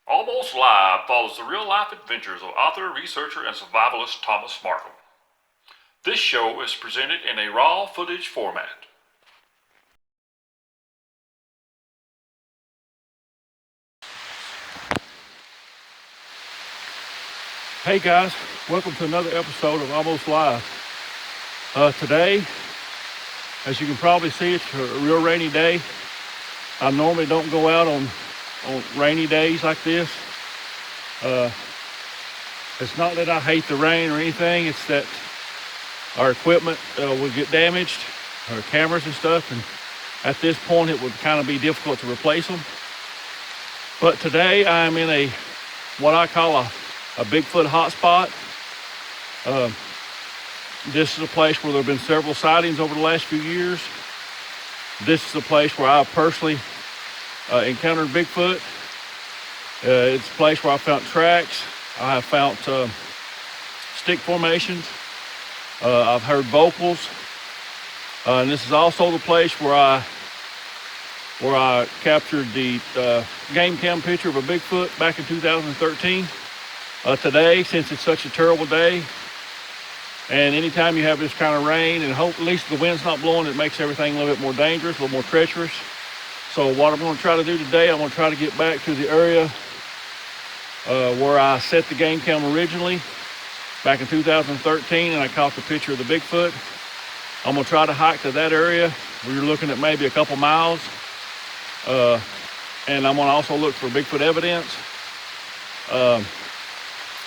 Almost Live follows the real-life adventures of author, researcher, and survivalist Thomas Markham. This show is presented in a raw footage format. Hey guys, welcome to another episode of Almost Live. Today, as you can probably see, it's a real rainy day. I normally don't go out on rainy days like this. It's not that I hate the rain or anything, it's that our equipment will get damaged, our cameras and stuff, and at this point it would kind of be difficult to replace them. But today I'm in what I call a Bigfoot hotspot. This is a place where there have been several sightings over the last few years. This is a place where I personally encountered Bigfoot. It's a place where I found tracks. I have found stick formations. I've heard vocals. And this is also the place where I captured the game cam picture of a Bigfoot back in 2013. Today, since it's such a terrible day, and anytime you have this kind of rain, and at least the wind's not blowing, it makes everything a little bit more dangerous, a little more treacherous. So what I'm going to try to do today, I'm going to try to get back to the area where I set the game cam originally back in 2013, and I caught the picture of the Bigfoot. I'm going to try to hike to that area. We're looking at maybe a couple miles. And I'm going to also look for Bigfoot evidence.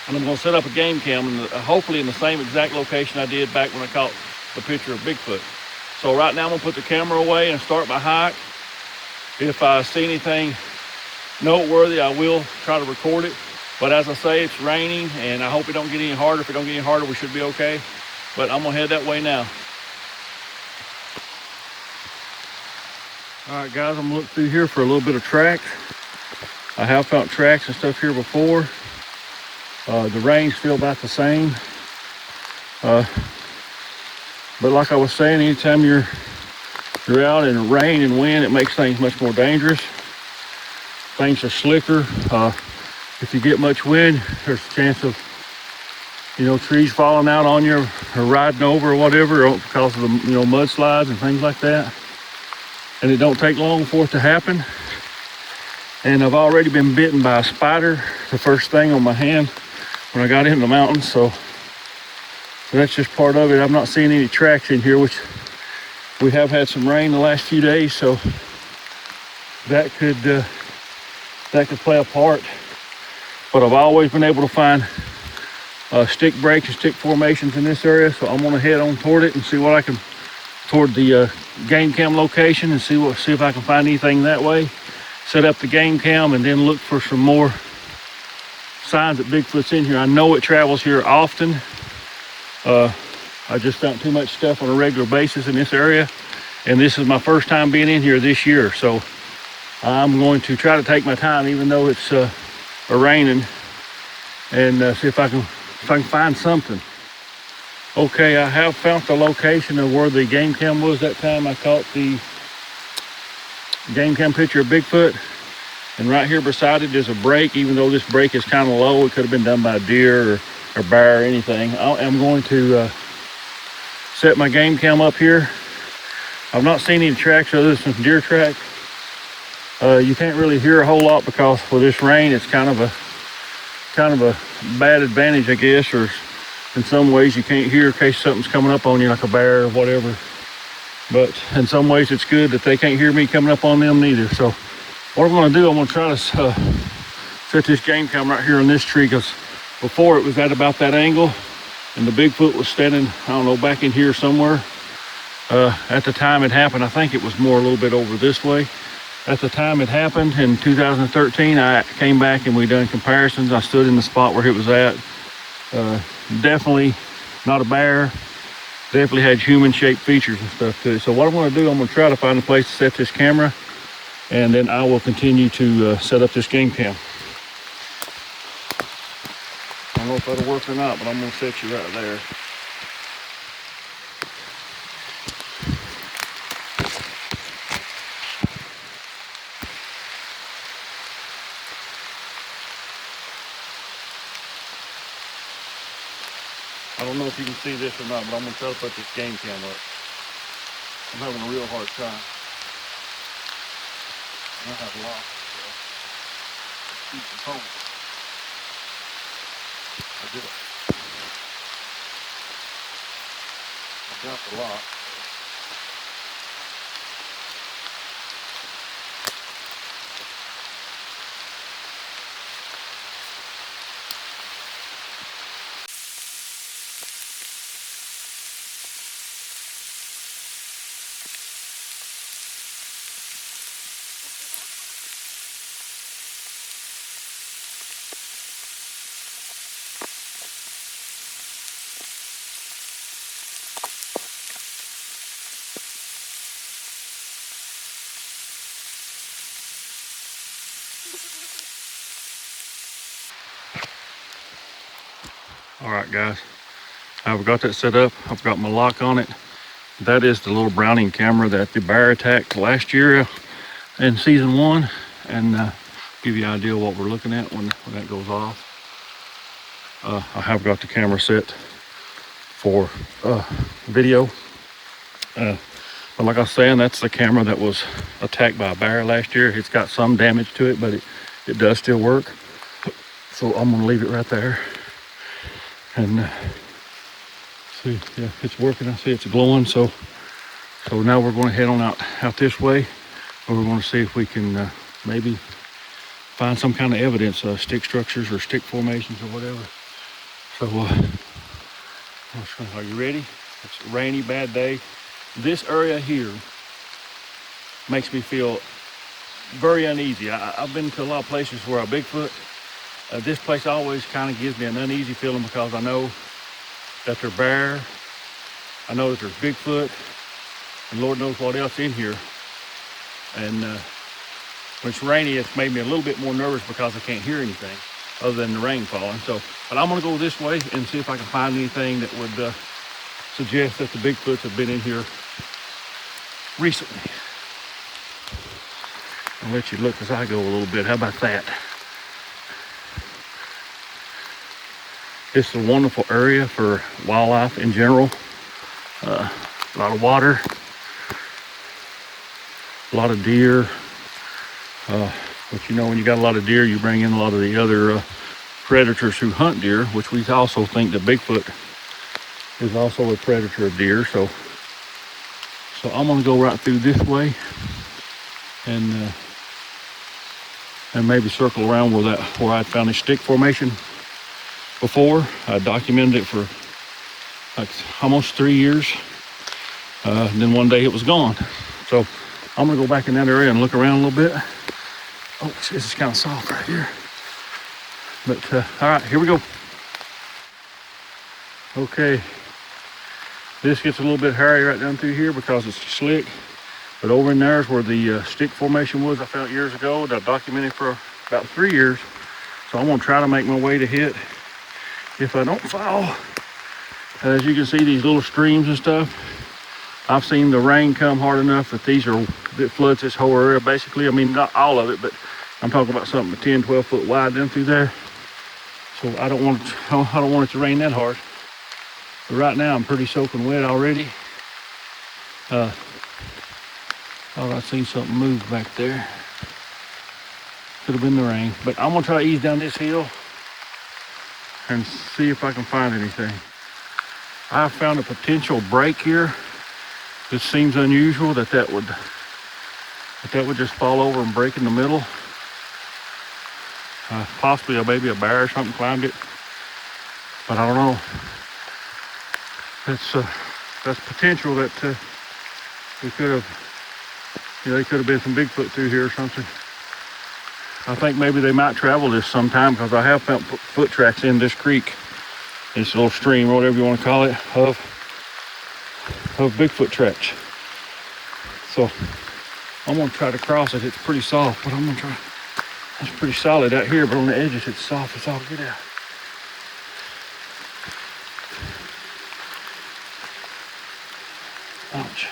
And I'm going to set up a game cam, hopefully in the same exact location I did back when I caught the picture of Bigfoot. So right now I'm going to put the camera away and start my hike. If I see anything noteworthy, I will try to record it. But as I say, it's raining, and I hope it don't get any harder. If it don't get any harder, we should be okay. But I'm going to head that way now. All right, guys, I'm going to look through here for a little bit of tracks. I have found tracks and stuff here before. The rain's still about the same. But like I was saying, anytime you're out in rain and wind, it makes things much more dangerous. Things are slicker. If you get much wind, there's a chance of, trees falling out on you or riding over or whatever because of the, mudslides and things like that. And it don't take long for it to happen. And I've already been bitten by a spider, the first thing on my hand when I got into the mountains. So that's just part of it. I'm not seeing any tracks in here, which we have had some rain the last few days, so that could play a part. But I've always been able to find stick breaks and stick formations in this area, so I'm gonna head on toward it and see what I can toward the game cam location and see if I can find anything that way. Set up the game cam and then look for some more signs that Bigfoot's in here. I know it travels here often. I just found too much stuff on a regular basis in this area, and this is my first time being in here this year, so I'm going to try to take my time even though it's raining, and see if I can find something. Okay, I have found the location of where the game cam was that time I caught the game cam picture of Bigfoot. And right here beside it is a break. Even though this break is kind of low, it could have been done by a deer or bear or anything. I'm going to set my game cam up here. I've not seen any tracks other than some deer tracks. You can't really hear a whole lot because with this rain, it's kind of a bad advantage, I guess, or in some ways you can't hear in case something's coming up on you like a bear or whatever. But in some ways it's good that they can't hear me coming up on them neither. So what I'm going to do, I'm going to try to set this game cam right here on this tree, because before it was at about that angle and the Bigfoot was standing, I don't know, back in here somewhere. At the time it happened, I think it was more a little bit over this way. At the time it happened in 2013, I came back and we done comparisons. I stood in the spot where it was at. Definitely not a bear. Definitely had human-shaped features and stuff to it. So what I'm going to do, I'm going to try to find a place to set this camera, and then I will continue to set up this game cam. I don't know if that'll work or not, but I'm going to set you right there. don't know if you can see this or not, but I'm gonna try to put this game cam up. I'm having a real hard time. I have a lot. Keep the phone. I did it. I dropped a lot. All right, guys. I've got that set up. I've got my lock on it. That is the little Browning camera that the bear attacked last year in season 1, and give you an idea of what we're looking at when that goes off. I have got the camera set for video. But like I was saying, that's the camera that was attacked by a bear last year. It's got some damage to it, but it does still work. So I'm gonna leave it right there. And see, yeah, it's working. I see it's glowing. So now we're going to head on out this way, and we're going to see if we can maybe find some kind of evidence, stick structures or stick formations or whatever. So, are you ready? It's a rainy, bad day. This area here makes me feel very uneasy. I've been to a lot of places where I Bigfoot. This place always kind of gives me an uneasy feeling because I know that they're bear. I know that there's Bigfoot, and Lord knows what else in here. And when it's rainy, it's made me a little bit more nervous because I can't hear anything other than the rain falling. So, but I'm gonna go this way and see if I can find anything that would suggest that the Bigfoots have been in here recently. I'll let you look as I go a little bit. How about that? It's a wonderful area for wildlife in general. A lot of water, a lot of deer. But you know, when you got a lot of deer, you bring in a lot of the other predators who hunt deer, which we also think that Bigfoot is also a predator of deer. So I'm gonna go right through this way and maybe circle around where I found a stick formation before. I documented it for like almost 3 years. And then one day it was gone. So I'm gonna go back in that area and look around a little bit. Oh, this is kind of soft right here. But all right, here we go. Okay, this gets a little bit hairy right down through here because it's slick. But over in there is where the stick formation was I found years ago that I documented for about 3 years. So I'm gonna try to make my way to hit. If I don't fall, as you can see, these little streams and stuff, I've seen the rain come hard enough that floods this whole area basically. I mean, not all of it, but I'm talking about something 10, 12 foot wide down through there. So I don't want it to rain that hard. But right now I'm pretty soaking wet already. Thought I seen something move back there. Could have been the rain, but I'm gonna try to ease down this hill and see if I can find anything. I found a potential break here. This seems unusual that would just fall over and break in the middle. Possibly maybe a bear or something climbed it, but I don't know. That's potential that we could have, they could have been some Bigfoot through here or something. I think maybe they might travel this sometime because I have found foot tracks in this creek, this little stream or whatever you want to call it, of Bigfoot tracks. So I'm gonna try to cross it. It's pretty soft, but I'm gonna try. It's pretty solid out here, but on the edges it's soft as all get out. Ouch.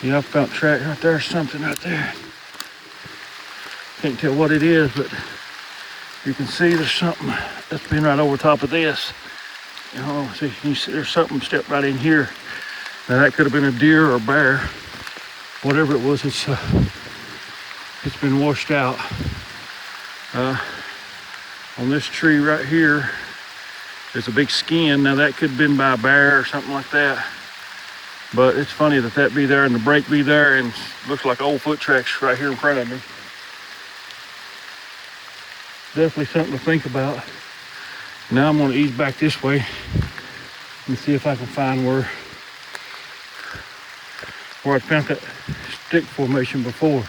Yeah, I found a track right there, something right there. Can't tell what it is, but You can see there's something that's been right over top of this. You know, see, you see there's something stepped right in here. Now that could have been a deer or a bear. Whatever it was, it's been washed out. On this tree right here, there's a big skin. Now that could have been by a bear or something like that. But it's funny that that be there and the break be there, and looks like old foot tracks right here in front of me. Definitely something to think about. Now I'm gonna ease back this way and see if I can find where I found that stick formation before.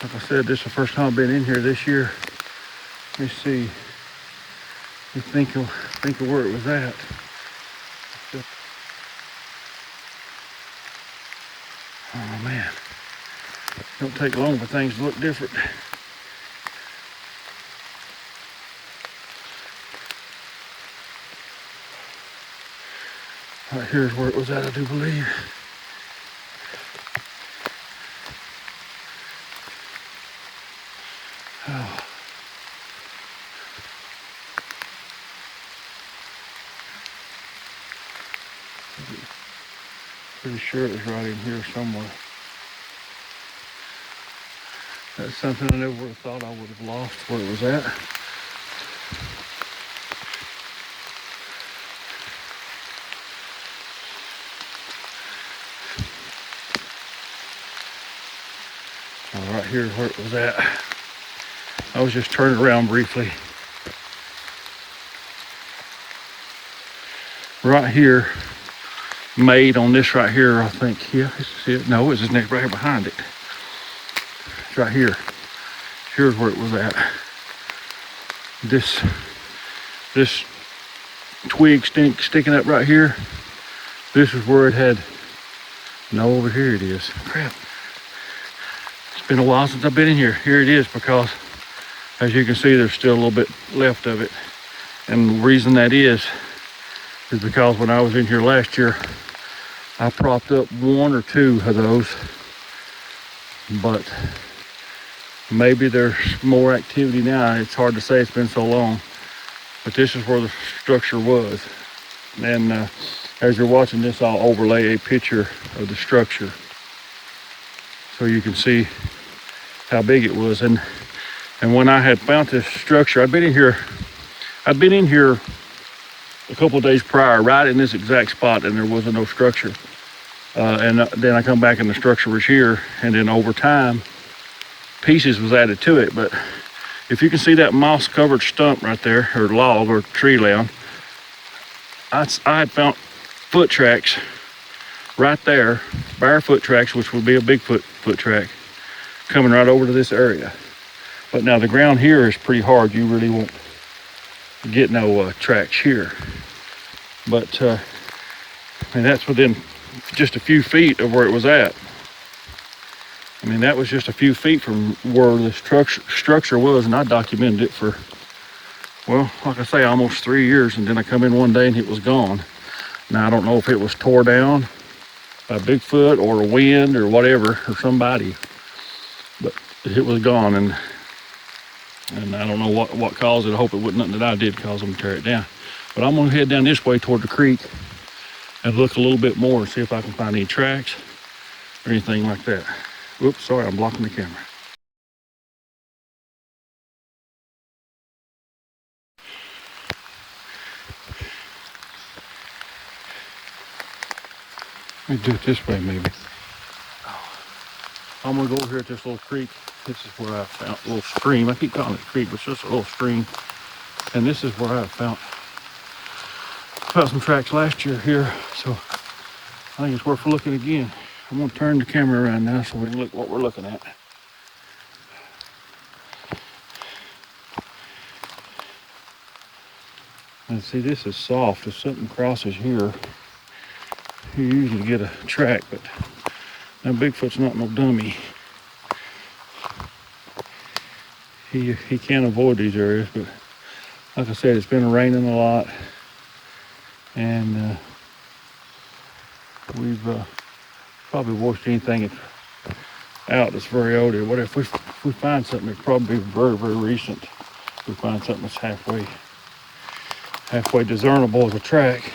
Like I said, this is the first time I've been in here this year. Let me see. Let me think of where it was at. Oh man, don't take long for things to look different. Right here's where it was at, I do believe. Oh. Pretty sure it was right in here somewhere. That's something I never would have thought I would have lost where it was at. Oh, right here is where it was at. I was just turning around briefly. Right here, made on this right here, I think. Yeah, see it? No, it's his neck right here behind it. It's right here. Here's where it was at. This twig sticking up right here. This is where it had. No, over here it is. Crap. It's been a while since I've been in here. Here it is, because as you can see, there's still a little bit left of it. And the reason that is because when I was in here last year, I propped up one or two of those, but maybe there's more activity now. It's hard to say, it's been so long, but this is where the structure was. And as you're watching this, I'll overlay a picture of the structure so you can see how big it was. And when I had found this structure, I'd been in here a couple of days prior, right in this exact spot, and there wasn't no structure. And then I come back and the structure was here, and then over time, pieces was added to it. But if you can see that moss-covered stump right there, or log, or tree limb, I had found foot tracks right there, barefoot tracks, which would be a Bigfoot foot track, coming right over to this area. But now the ground here is pretty hard. You really won't get no tracks here. But I mean, that's within just a few feet of where it was at. I mean, that was just a few feet from where the structure was, and I documented it for, well, like I say, almost 3 years. And then I come in one day and it was gone. Now I don't know if it was tore down by Bigfoot or a wind or whatever, or somebody, but it was gone. And I don't know what caused it. I hope it wasn't nothing that I did cause them to tear it down. But I'm gonna head down this way toward the creek and look a little bit more and see if I can find any tracks or anything like that. Oops, sorry, I'm blocking the camera. Let me do it this way, maybe. I'm gonna go over here at this little creek. This is where I found a little stream. I keep calling it a creek, but it's just a little stream. And this is where I found some tracks last year here. So I think it's worth looking again. I'm gonna turn the camera around now so we can look what we're looking at. And see, this is soft. If something crosses here, you usually get a track, but now Bigfoot's not no dummy. He can't avoid these areas, but like I said, it's been raining a lot. And we've probably washed anything out that's very old. Or whatever. If we find something, it'll probably be very, very recent. If we find something that's halfway discernible as a track.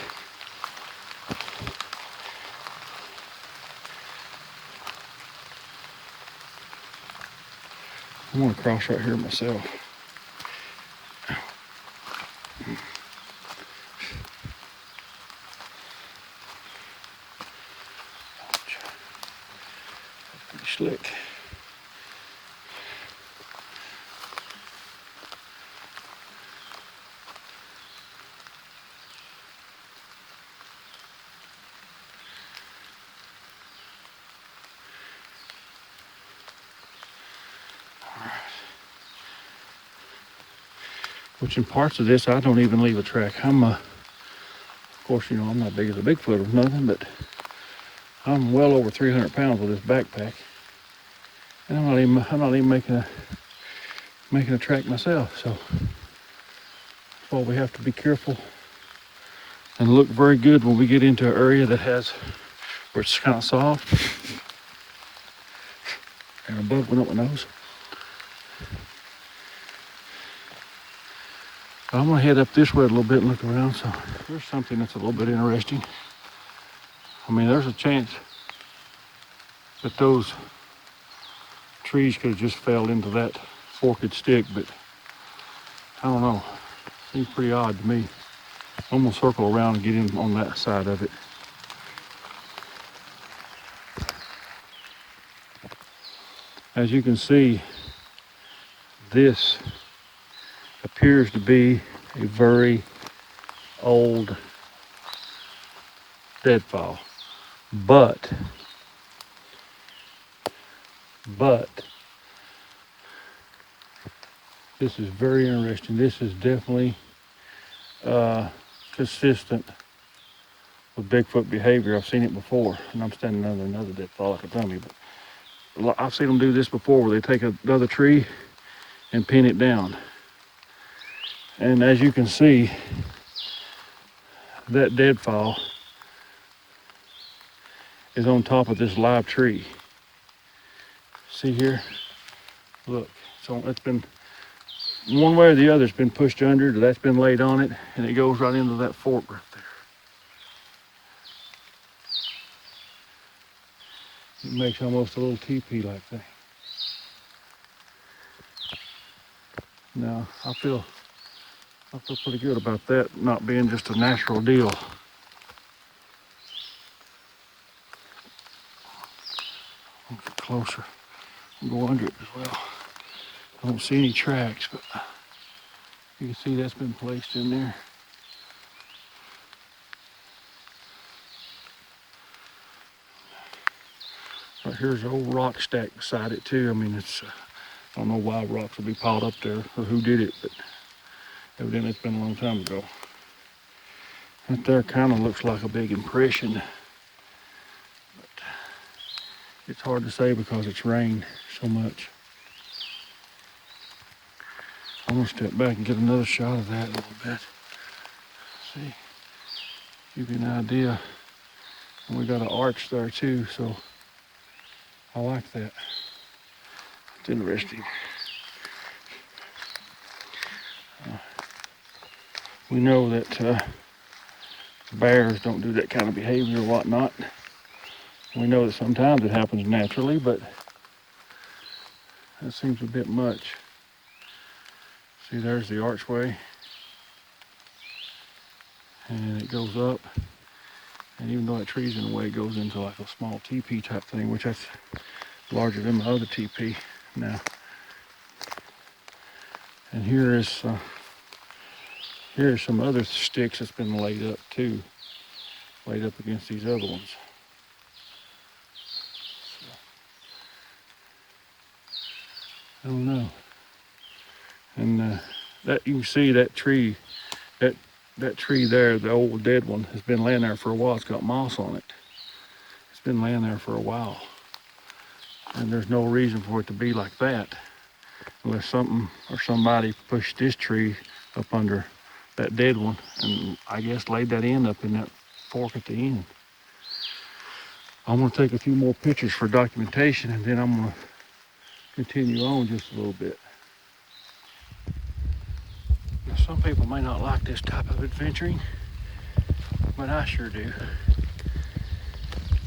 I'm gonna cross right here myself. Pretty slick. Which in parts of this, I don't even leave a track. Of course, I'm not big as a Bigfoot or nothing, but I'm well over 300 pounds with this backpack. And I'm not even making a track myself. So that's why we have to be careful and look very good when we get into an area where it's kind of soft. And a bug went up my nose. I'm gonna head up this way a little bit and look around. So there's something that's a little bit interesting. I mean, there's a chance that those trees could have just fell into that forked stick, but I don't know. Seems pretty odd to me. I'm gonna circle around and get in on that side of it. As you can see, this appears to be a very old deadfall, but this is very interesting. This is definitely consistent with Bigfoot behavior. I've seen it before, and I'm standing under another deadfall like a dummy, but I've seen them do this before where they take another tree and pin it down. And as you can see, that deadfall is on top of this live tree. See here? Look, it's been one way or the other. It's been pushed under, that's been laid on it, and it goes right into that fork right there. It makes almost a little teepee-like thing. Now, I feel pretty good about that not being just a natural deal. I'll get closer and go under it as well. I don't see any tracks, but you can see that's been placed in there. Right here's an old rock stack beside it too. I mean, I don't know why rocks would be piled up there or who did it, but evidently it's been a long time ago. That there kind of looks like a big impression, but it's hard to say because it's rained so much. I'm gonna step back and get another shot of that a little bit. See, give you an idea. And we got an arch there too, so I like that. It's interesting. We know that bears don't do that kind of behavior or whatnot. We know that sometimes it happens naturally, but that seems a bit much. See, there's the archway. And it goes up. And even though that tree's in the way, it goes into like a small teepee type thing, which that's larger than my other teepee now. And here is some other sticks that's been laid up too, laid up against these other ones. So, I don't know. And that you can see that tree, that tree there, the old dead one, has been laying there for a while. It's got moss on it. It's been laying there for a while. And there's no reason for it to be like that unless something or somebody pushed this tree up under that dead one, and I guess laid that end up in that fork at the end. I'm gonna take a few more pictures for documentation, and then I'm gonna continue on just a little bit. Now, some people may not like this type of adventuring, but I sure do.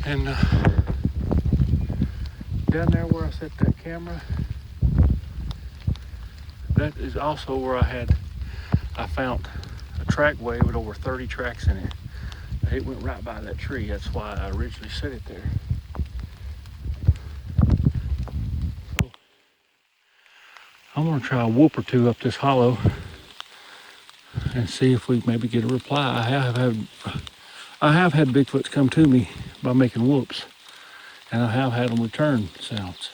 And down there where I set that camera, that is also where I found a trackway with over 30 tracks in it. It went right by that tree. That's why I originally set it there. So I'm gonna try a whoop or two up this hollow and see if we maybe get a reply. I have had Bigfoots come to me by making whoops, and I have had them return sounds.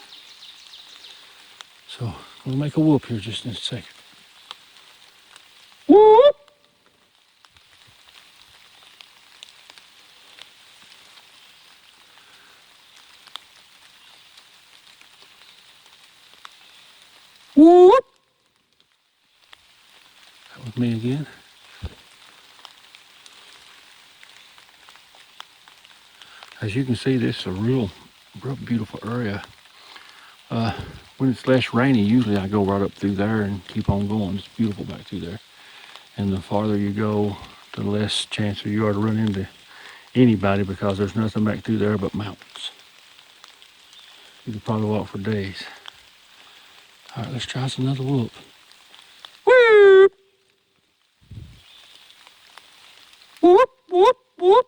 So we'll make a whoop here just in a second. Whoop! Whoop! That was me again. As you can see, this is a real beautiful area. When it's less rainy, usually I go right up through there and keep on going. It's beautiful back through there. And the farther you go, the less chance you are to run into anybody, because there's nothing back through there but mountains. You could probably walk for days. All right, let's try us another whoop. Whoop! Whoop, whoop, whoop.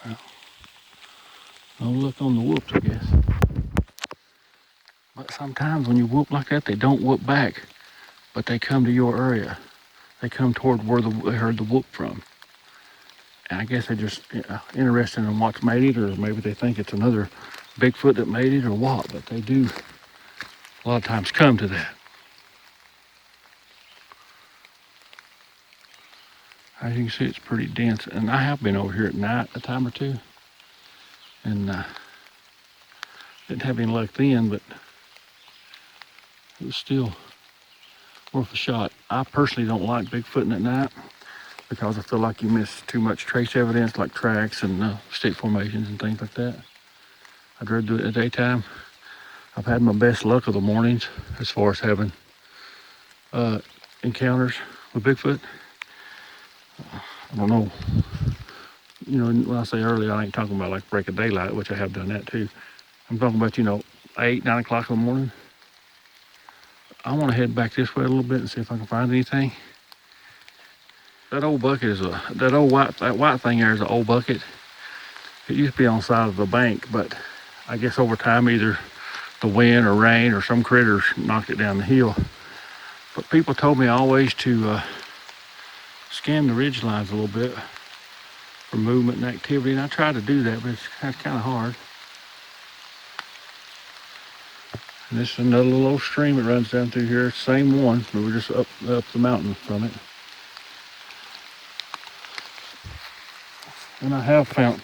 Well, no luck on the whoops, I guess. But sometimes when you whoop like that, they don't whoop back, but they come to your area. They come toward where they heard the whoop from. And I guess they're just interested in what's made it, or maybe they think it's another Bigfoot that made it or what, but they do a lot of times come to that. As you can see, it's pretty dense, and I have been over here at night a time or two, and didn't have any luck then, but it was still worth a shot. I personally don't like Bigfooting at night because I feel like you miss too much trace evidence, like tracks and stick formations and things like that. I'd rather do it at daytime. I've had my best luck of the mornings as far as having encounters with Bigfoot. I don't know. You know, when I say early, I ain't talking about like break of daylight, which I have done that too. I'm talking about, 8, 9 o'clock in the morning. I want to head back this way a little bit and see if I can find anything. That old bucket is that white thing there is an old bucket. It used to be on the side of the bank, but I guess over time either the wind or rain or some critters knocked it down the hill. But people told me always to scan the ridge lines a little bit for movement and activity, and I try to do that, but it's kind of hard. And this is another little old stream that runs down through here. Same one, but we're just up the mountain from it. And I have found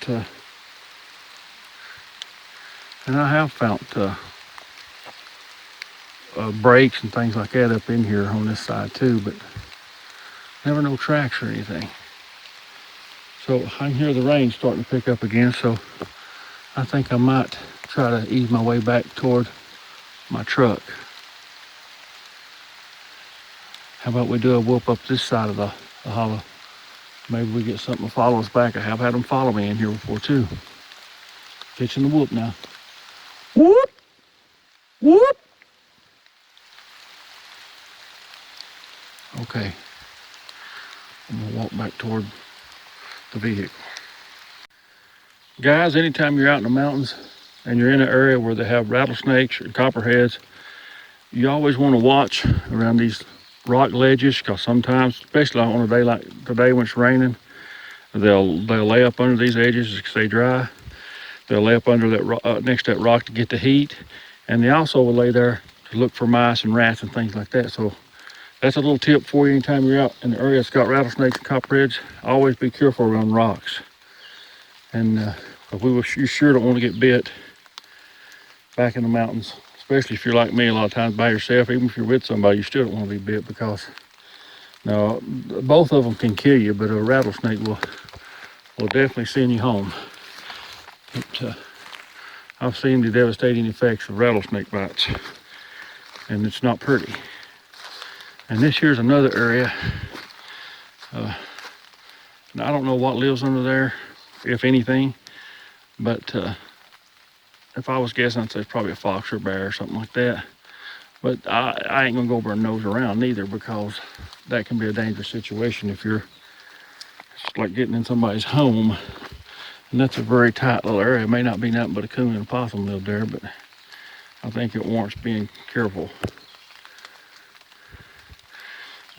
breaks and things like that up in here on this side too, but never no tracks or anything. So I can hear the rain starting to pick up again, so I think I might try to ease my way back toward my truck. How about we do a whoop up this side of the hollow? Maybe we get something to follow us back. I have had them follow me in here before too. Pitching the whoop now. Whoop! Whoop! Okay. I'm gonna walk back toward the vehicle. Guys, anytime you're out in the mountains and you're in an area where they have rattlesnakes or copperheads, you always want to watch around these rock ledges, because sometimes, especially on a day like today when it's raining, they'll lay up under these edges to stay dry. They'll lay up under that next to that rock to get the heat, And they also will lay there to look for mice and rats and things like that. So that's a little tip for you anytime you're out in the area that's got rattlesnakes and copperheads. Always be careful around rocks. And you sure don't want to get bit back in the mountains, especially if you're like me a lot of times by yourself. Even if you're with somebody, you still don't want to be bit, because now both of them can kill you, but a rattlesnake will definitely send you home. I've seen the devastating effects of rattlesnake bites, and it's not pretty. And this here's another area. I don't know what lives under there, if anything, but if I was guessing, I'd say it's probably a fox or a bear or something like that. But I ain't gonna go over and nose around neither, because that can be a dangerous situation if you're, it's like getting in somebody's home. And that's a very tight little area. It may not be nothing but a coon and a possum live there, but I think it warrants being careful.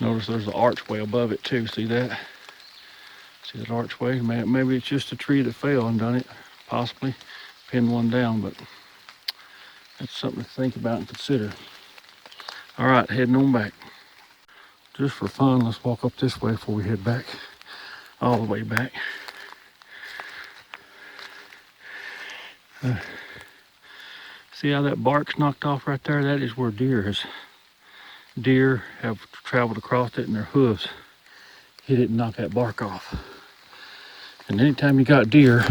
Notice there's an archway above it too. See that? See that archway? Maybe it's just a tree that fell and done it. Possibly pinned one down, but that's something to think about and consider. All right, heading on back. Just for fun, let's walk up this way before we head back, all the way back. See how that bark's knocked off right there? That is where deer have traveled across it, and their hooves hit it and knock that bark off. And anytime you got deer,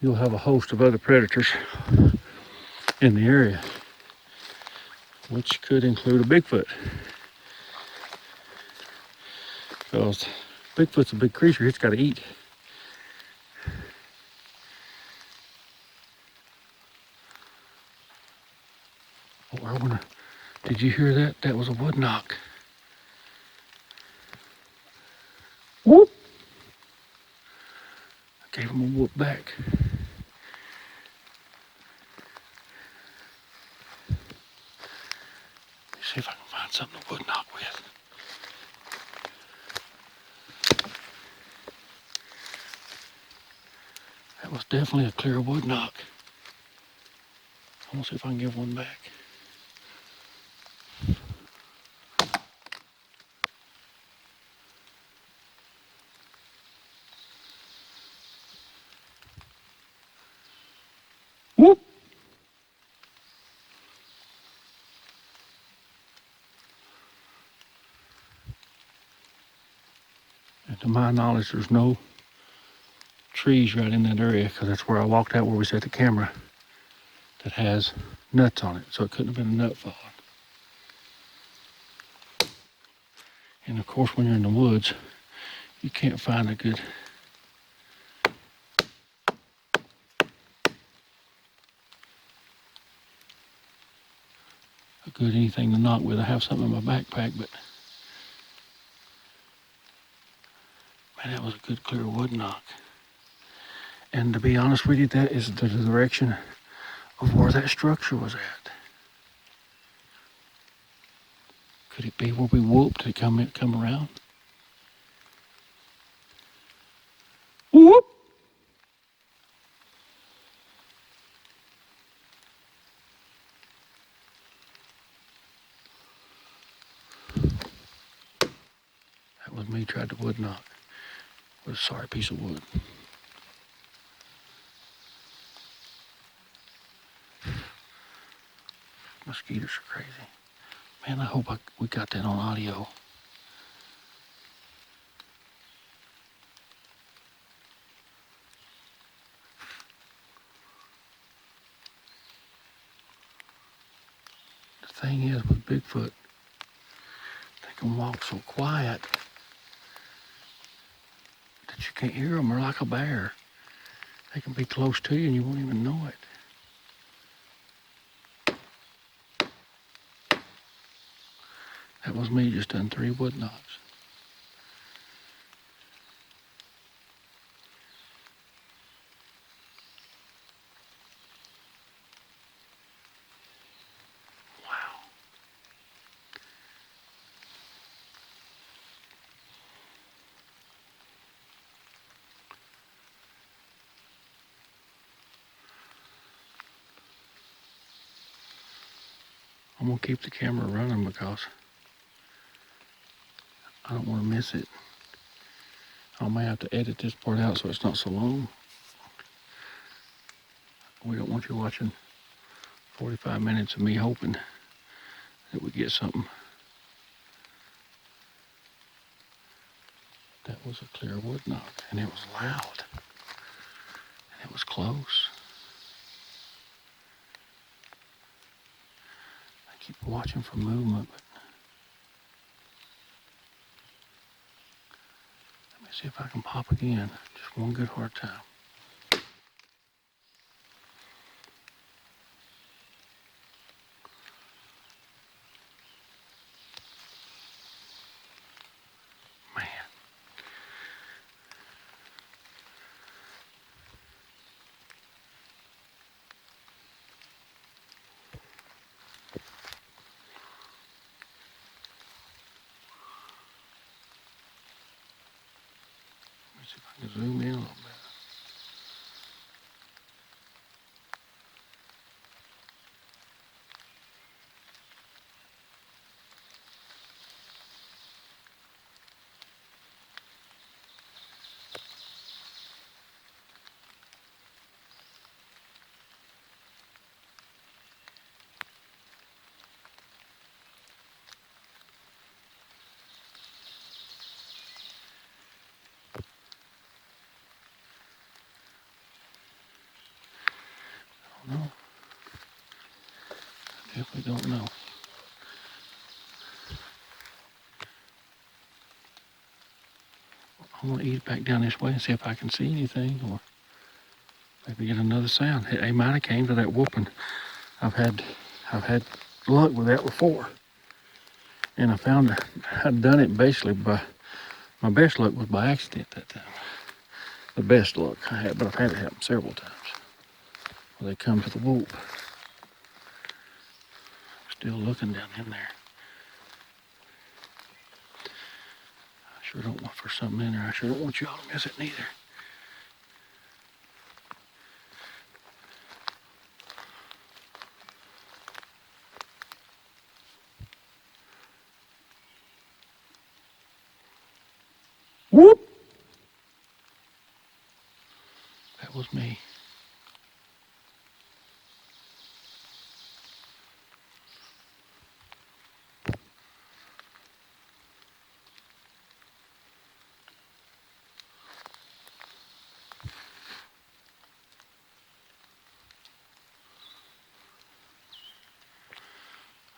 you'll have a host of other predators in the area, which could include a Bigfoot. Because Bigfoot's a big creature, it's got to eat. Oh, did you hear that? That was a wood knock. Whoop! I gave him a whoop back. Let's see if I can find something to wood knock with. That was definitely a clear wood knock. I want to see if I can give one back. Whoop! And to my knowledge, there's no trees right in that area, because that's where I walked out where we set the camera, that has nuts on it. So it couldn't have been a nut falling. And of course, when you're in the woods, you can't find a good anything to knock with. I have something in my backpack, but man, that was a good clear wood knock. And to be honest with you, that is the direction of where that structure was at. Could it be where we whooped to come around? Whoop! That was me tried to wood knock with a sorry piece of wood. Mosquitoes are crazy. Man, I hope we got that on audio. The thing is with Bigfoot, they can walk so quiet that you can't hear them. They're like a bear. They can be close to you and you won't even know it. That was me just done 3 wood knocks. Wow. I'm gonna keep the camera running because I don't want to miss it. I may have to edit this part out so it's not so long. We don't want you watching 45 minutes of me hoping that we get something. That was a clear wood knock, and it was loud, and it was close. I keep watching for movement, but let me see if I can pop again. Just one good hard time. Man. Let me see if I can zoom in a little bit. I don't know. I definitely don't know. I want to eat back down this way and see if I can see anything or maybe get another sound. It might have came to that whooping. I've had luck with that before. And I found I'd done it basically by, my best luck was by accident that time. The best luck I had, but I've had it happen several times. Where they come to the whoop. Still looking down in there. I sure don't want for something in there. I sure don't want y'all to miss it neither. Whoop! That was me.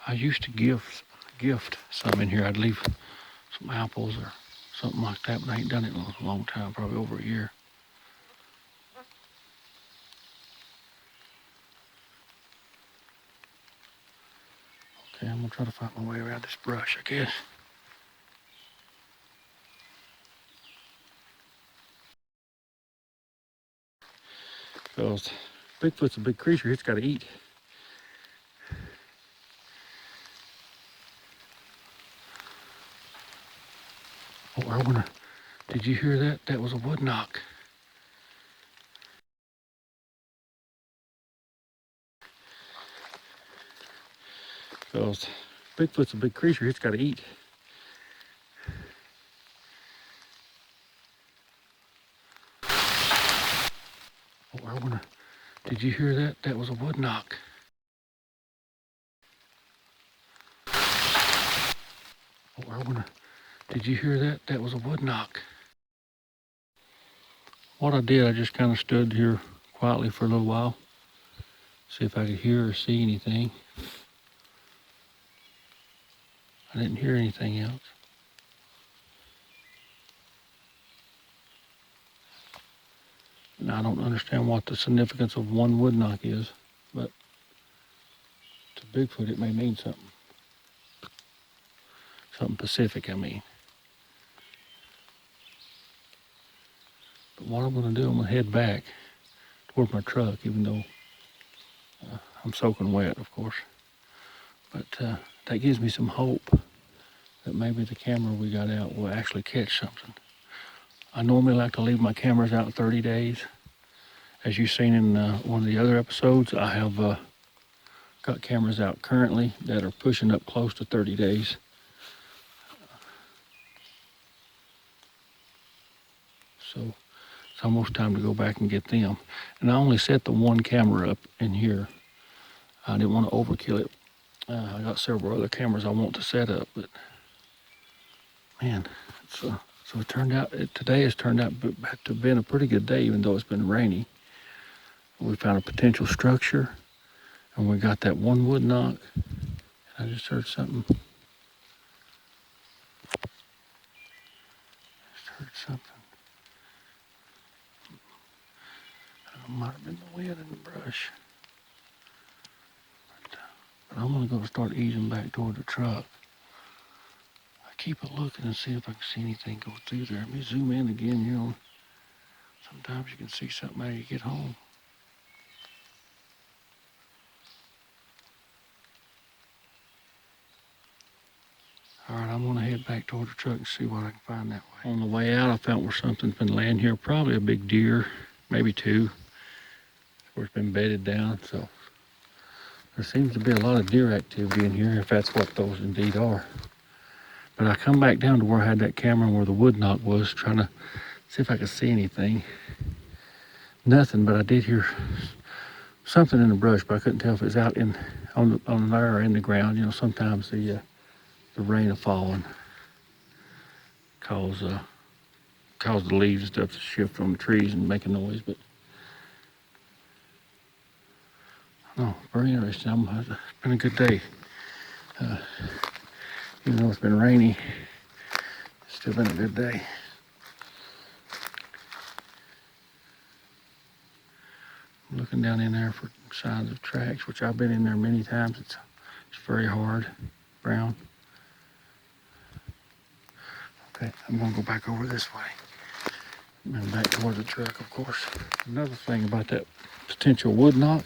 I used to gift some in here. I'd leave some apples or something like that, but I ain't done it in a long time, probably over a year. Okay, I'm gonna try to find my way around this brush, I guess. Because Bigfoot's a big creature, it's gotta eat. Oh, did you hear that? That was a wood knock. Because Bigfoot's a big creature, it's gotta eat. Oh, did you hear that? That was a wood knock. Oh, did you hear that? That was a wood knock. What I did, I just kind of stood here quietly for a little while. See if I could hear or see anything. I didn't hear anything else. And I don't understand what the significance of one wood knock is, but to Bigfoot it may mean something. Something Pacific, I mean. But what I'm gonna do, I'm gonna head back toward my truck, even though I'm soaking wet, of course. But that gives me some hope that maybe the camera we got out will actually catch something. I normally like to leave my cameras out 30 days. As you've seen in one of the other episodes, I have Got cameras out currently that are pushing up close to 30 days. So it's almost time to go back and get them. And I only set the one camera up in here. I didn't want to overkill it. I got several other cameras I want to set up, but man, so it turned out, today has turned out to have been a pretty good day, even though it's been rainy. We found a potential structure, and we got that one wood knock. I just heard something. It might have been the wind and the brush. But I'm gonna go start easing back toward the truck. I keep a looking and see if I can see anything go through there. Let me zoom in again, you know. Sometimes you can see something after you get home. All right, I'm gonna head back toward the truck and see what I can find that way. On the way out, I found where something's been laying here, probably a big deer, maybe two, where it's been bedded down. So there seems to be a lot of deer activity in here, if that's what those indeed are. But I come back down to where I had that camera and where the wood knock was, trying to see if I could see anything. Nothing, but I did hear something in the brush, but I couldn't tell if it was out on there or in the ground. You know, sometimes the rain of falling cause the leaves and stuff to shift from the trees and make a noise. But no, very interesting. It's been a good day. Even though it's been rainy, it's still been a good day. I'm looking down in there for signs of tracks, which I've been in there many times. It's very hard, brown. Okay, I'm gonna go back over this way and back toward the truck, of course. Another thing about that potential wood knock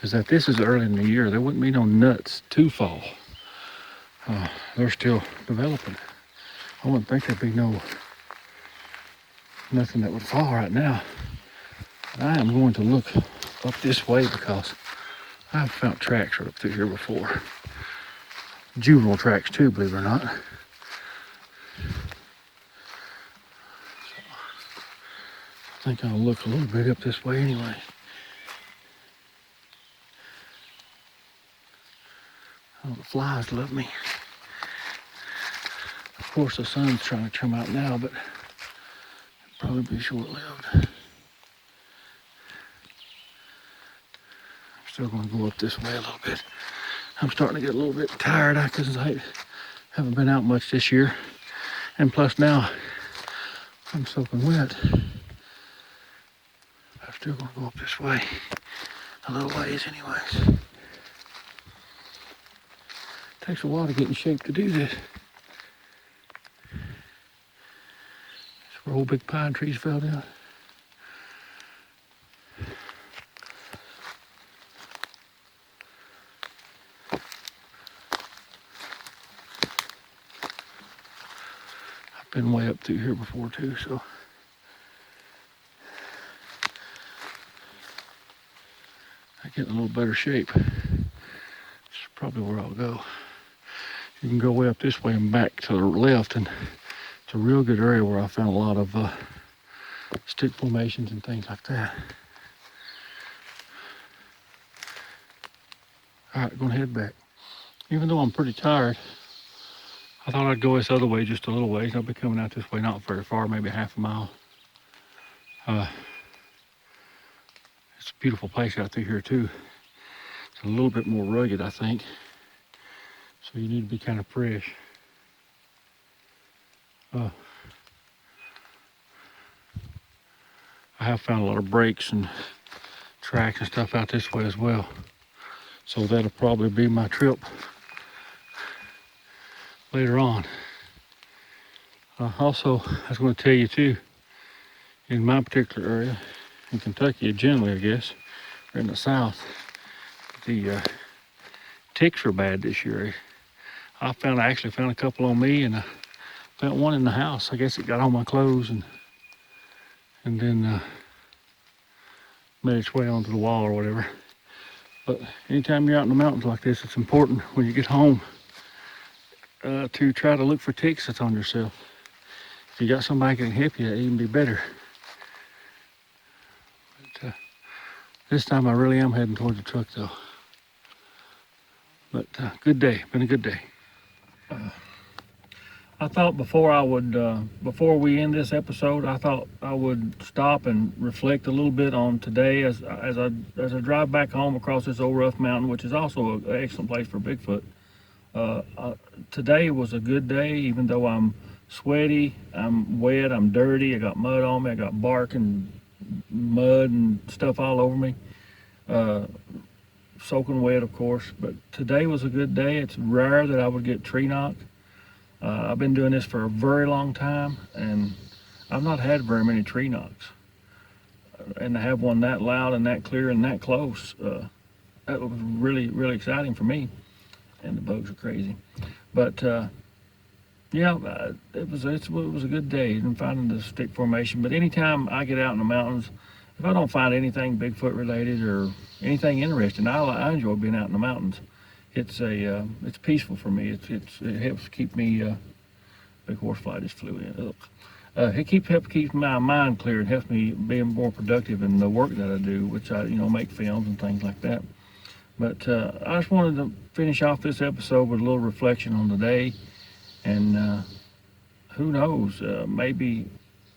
is that this is early in the year. There wouldn't be no nuts to fall. They're still developing. I wouldn't think there'd be nothing that would fall right now. I am going to look up this way because I've found tracks right up through here before. Juvenile tracks too, believe it or not. I think I'll look a little bit up this way anyway. Oh, the flies love me. Of course, the sun's trying to come out now, but it'll probably be short-lived. I'm still going to go up this way a little bit. I'm starting to get a little bit tired because I haven't been out much this year. And plus now, I'm soaking wet. I'm still going to go up this way a little ways anyways. Takes a while to get in shape to do this. That's where old big pine trees fell down. I've been way up through here before too, so. I get in a little better shape. It's probably where I'll go. You can go way up this way and back to the left, and it's a real good area where I found a lot of stick formations and things like that. All right, gonna head back. Even though I'm pretty tired, I thought I'd go this other way just a little ways. I'll be coming out this way not very far, maybe half a mile. It's a beautiful place out through here too. It's a little bit more rugged, I think. So you need to be kind of fresh. I have found a lot of breaks and tracks and stuff out this way as well. So that'll probably be my trip later on. Also, I was going to tell you too, in my particular area, in Kentucky generally, I guess, or in the south, the ticks are bad this year. I actually found a couple on me, and I found one in the house. I guess it got on my clothes and then made its way onto the wall or whatever. But anytime you're out in the mountains like this, it's important when you get home to try to look for ticks that's on yourself. If you got somebody that can help you, it'd even be better. But this time I really am heading towards the truck though. But good day, been a good day. I thought before we end this episode, I thought I would stop and reflect a little bit on today as I drive back home across this old rough mountain, which is also an excellent place for Bigfoot. Today was a good day, even though I'm sweaty, I'm wet, I'm dirty, I got mud on me, I got bark and mud and stuff all over me. Soaking wet, of course, but today was a good day. It's rare that I would get tree knock. I've been doing this for a very long time, and I've not had very many tree knocks. And to have one that loud and that clear and that close, that was really, really exciting for me. And the bugs are crazy. But yeah, it was a good day in finding the stick formation. But anytime I get out in the mountains, if I don't find anything Bigfoot related or anything interesting, I enjoy being out in the mountains. It's peaceful for me. It helps keep me. Big horsefly just flew in. It helps keep my mind clear and helps me be more productive in the work that I do, which I make films and things like that. But I just wanted to finish off this episode with a little reflection on the day, and who knows, maybe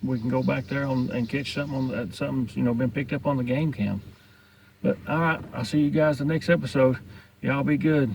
we can go back there and catch something's been picked up on the game cam. But all right, I'll see you guys the next episode. Y'all be good.